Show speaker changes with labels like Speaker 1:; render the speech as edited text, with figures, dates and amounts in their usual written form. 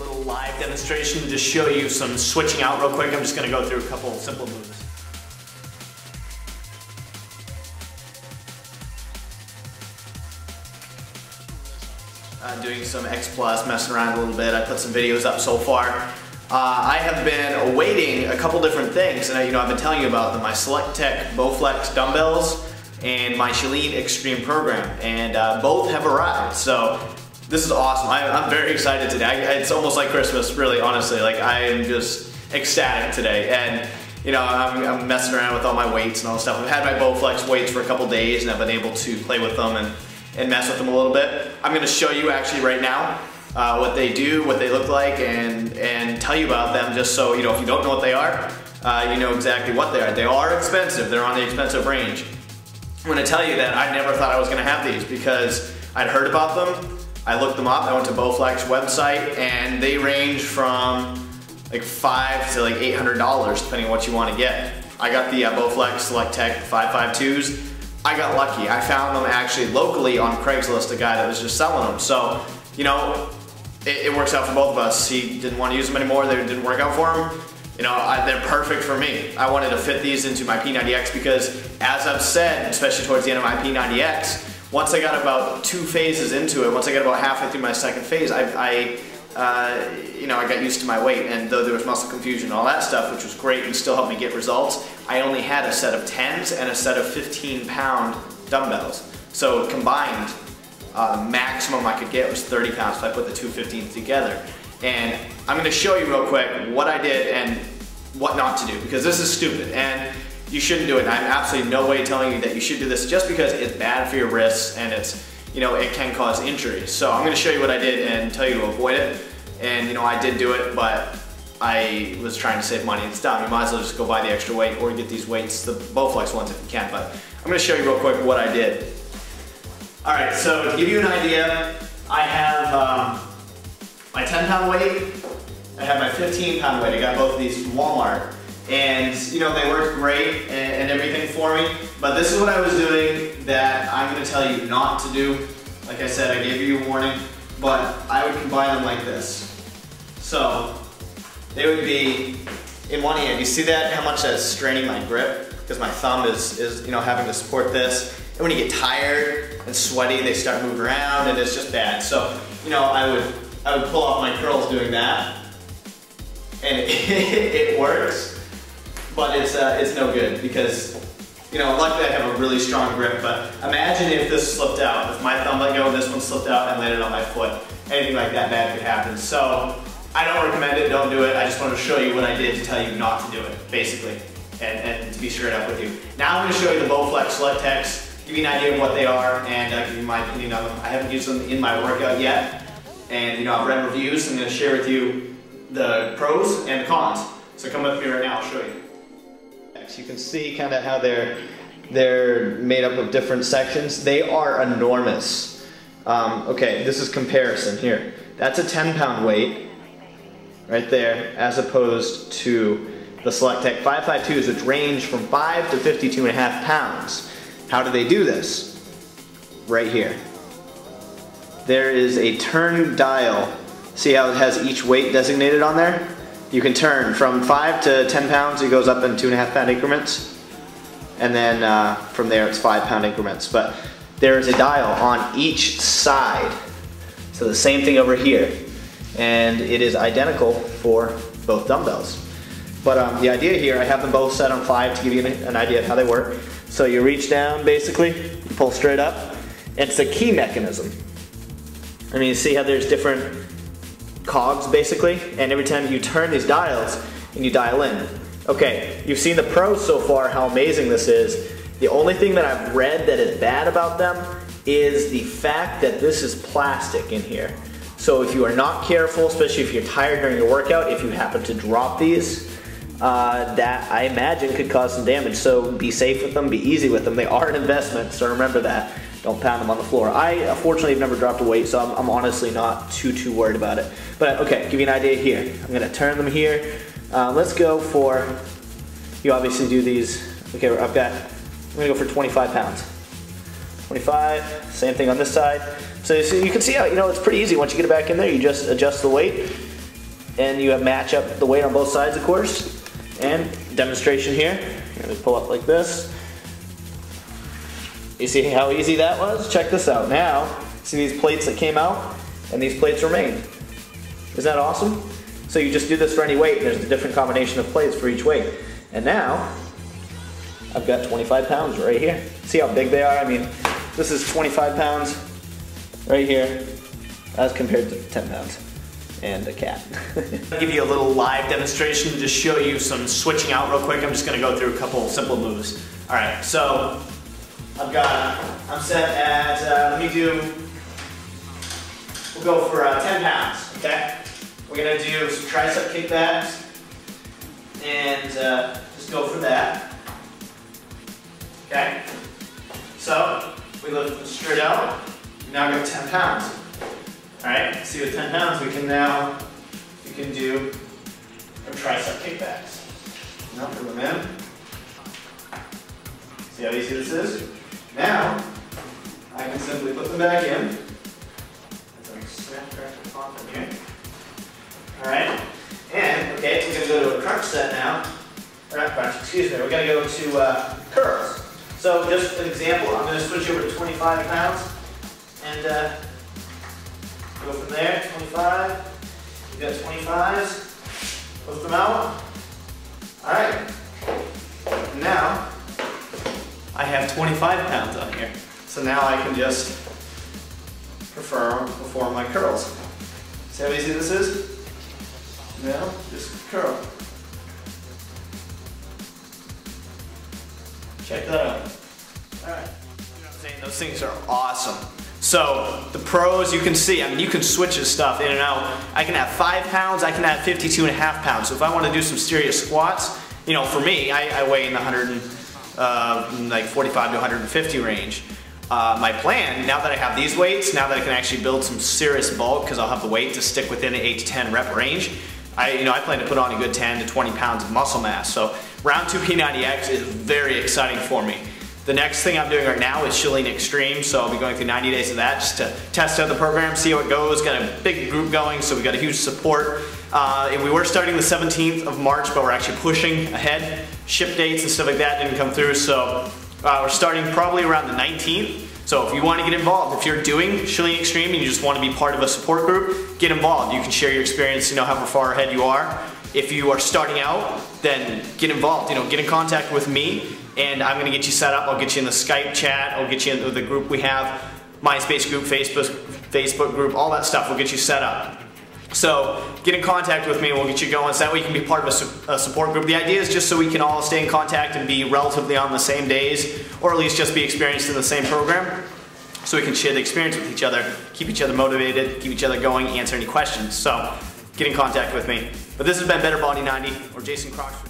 Speaker 1: little live demonstration to just show you some switching out real quick. I'm just going to go through a couple simple moves. Doing some X Plus, messing around a little bit. I put some videos up so far. I have been awaiting a couple different things, and I've been telling you about them. My Selectech BoFlex dumbbells and my ChaLean Extreme program, and both have arrived. So this is awesome. I'm very excited today. It's almost like Christmas, really, honestly. Like, I am just ecstatic today, and I'm messing around with all my weights and all this stuff. I've had my BoFlex weights for a couple days, and I've been able to play with them and mess with them a little bit. I'm going to show you actually right now what they do, what they look like, and tell you about them, just so if you don't know what they are, you know exactly what they are. They are expensive. They're on the expensive range. I'm going to tell you that I never thought I was going to have these because I'd heard about them. I looked them up. I went to BoFlex website, and they range from like $500 to like $800 depending on what you want to get. I got the BoFlex Selectech 552s. I got lucky. I found them actually locally on Craigslist, a guy that was just selling them. So, it works out for both of us. He didn't want to use them anymore. They didn't work out for him. They're perfect for me. I wanted to fit these into my P90X because, as I've said, especially towards the end of my P90X, once I got about 2 phases into it, once I got about halfway through my second phase, I got used to my weight, and though there was muscle confusion and all that stuff, which was great and still helped me get results, I only had a set of 10s and a set of 15-pound dumbbells. So combined, the maximum I could get was 30 pounds if I put the two 15s together. And I'm going to show you real quick what I did and what not to do, because this is stupid and you shouldn't do it. And I'm absolutely no way telling you that you should do this just because it's bad for your wrists and it's, it can cause injuries. So I'm going to show you what I did and tell you to avoid it. And I did do it, but I was trying to save money. It's dumb. You might as well just go buy the extra weight or get these weights, the BoFlex ones if you can. But I'm going to show you real quick what I did. Alright, so to give you an idea, I have my 10-pound weight, I have my 15-pound weight. I got both of these from Walmart. And they worked great and everything for me. But this is what I was doing that I'm going to tell you not to do. Like I said, I gave you a warning, but I would combine them like this. So they would be in one hand. You see that? How much that's straining my grip? Because my thumb is having to support this. And when you get tired and sweaty, they start moving around, and it's just bad. So I would pull off my curls doing that, and it works, but it's no good because luckily I have a really strong grip. But imagine if this slipped out, if my thumb let go and this one slipped out and landed on my foot. Anything like that bad could happen. So I don't recommend it. Don't do it. I just wanted to show you what I did to tell you not to do it, basically, and to be straight up with you. Now I'm going to show you the BoFlex Selectechs. Give you an idea of what they are, and give you my opinion on them. I haven't used them in my workout yet, and I've read reviews. I'm going to share with you the pros and the cons. So come with me right now, I'll show you. You can see kind of how they're made up of different sections. They are enormous. Okay, this is comparison here. That's a 10-pound weight right there, as opposed to the Selectech 552s, which range from 5 to 52.5 pounds. How do they do this? Right here. There is a turn dial. See how it has each weight designated on there? You can turn from 5 to 10 pounds, it goes up in 2.5-pound increments. And then from there it's 5-pound increments. But there is a dial on each side. So the same thing over here. And it is identical for both dumbbells. But the idea here, I have them both set on 5 to give you an idea of how they work. So you reach down, basically, you pull straight up. It's a key mechanism. You see how there's different cogs, basically, and every time you turn these dials and you dial in. Okay, you've seen the pros so far, how amazing this is. The only thing that I've read that is bad about them is the fact that this is plastic in here. So if you are not careful, especially if you're tired during your workout, if you happen to drop these, that I imagine could cause some damage. So be safe with them, be easy with them. They are an investment, so remember that. Don't pound them on the floor. I unfortunately have never dropped a weight, so I'm honestly not too worried about it. But okay, give you an idea here. I'm gonna turn them here. Let's go for, you obviously do these, okay, I'm gonna go for 25 pounds. 25, same thing on this side. So you can see how, it's pretty easy. Once you get it back in there, you just adjust the weight, and you have match up the weight on both sides, of course. And demonstration here. You're gonna pull up like this. You see how easy that was? Check this out. Now, see these plates that came out, and these plates remained. Isn't that awesome? So you just do this for any weight. There's a different combination of plates for each weight. And now, I've got 25 pounds right here. See how big they are? I mean, this is 25 pounds right here as compared to 10 pounds and a cat. I'll give you a little live demonstration to show you some switching out real quick. I'm just gonna go through a couple simple moves. All right, so I'm set at, we'll go for 10 pounds, okay? We're gonna do some tricep kickbacks and just go for that, okay? So, we lift them straight out, we now got 10 pounds. All right, see with 10 pounds we can do our tricep kickbacks. Now put them in. See how easy this is? Now, I can simply put them back in. As I snap back off from here. Alright, and okay, we're going to go to a crunch set now. Or not crunch, excuse me, we're going to go to curls. So just an example, I'm going to switch over to 25 pounds and go from there, 25. We've got 25s, lift them out. Alright, now I have 25 pounds on here. So now I can just perform my curls. See how easy this is? Now, just curl. Check that out. Alright. Those things are awesome. So, the pros you can see, I mean, you can switch this stuff in and out. I can have 5 pounds, I can have 52.5 pounds. So if I want to do some serious squats, you know, for me, I weigh in the like 45 to 150 range. My plan, now that I have these weights, now that I can actually build some serious bulk, because I'll have the weight to stick within the 8 to 10 rep range, I plan to put on a good 10 to 20 pounds of muscle mass. So round 2 P90X is very exciting for me. The next thing I'm doing right now is ChaLean Extreme, so I'll be going through 90 days of that just to test out the program, see how it goes. Got a big group going, so we got a huge support. And we were starting the 17th of March, but we're actually pushing ahead. Ship dates and stuff like that didn't come through, so we're starting probably around the 19th. So if you want to get involved, if you're doing ChaLean Extreme and you just want to be part of a support group, get involved. You can share your experience, you know, however far ahead you are. If you are starting out, then get involved, you know, get in contact with me and I'm going to get you set up. I'll get you in the Skype chat, I'll get you into the group we have, MySpace group, Facebook group, all that stuff. We'll get you set up. So get in contact with me and we'll get you going so that way you can be part of a support group. The idea is just so we can all stay in contact and be relatively on the same days, or at least just be experienced in the same program, so we can share the experience with each other, keep each other motivated, keep each other going, answer any questions. So get in contact with me. But this has been Better Body 90 or Jason Crox.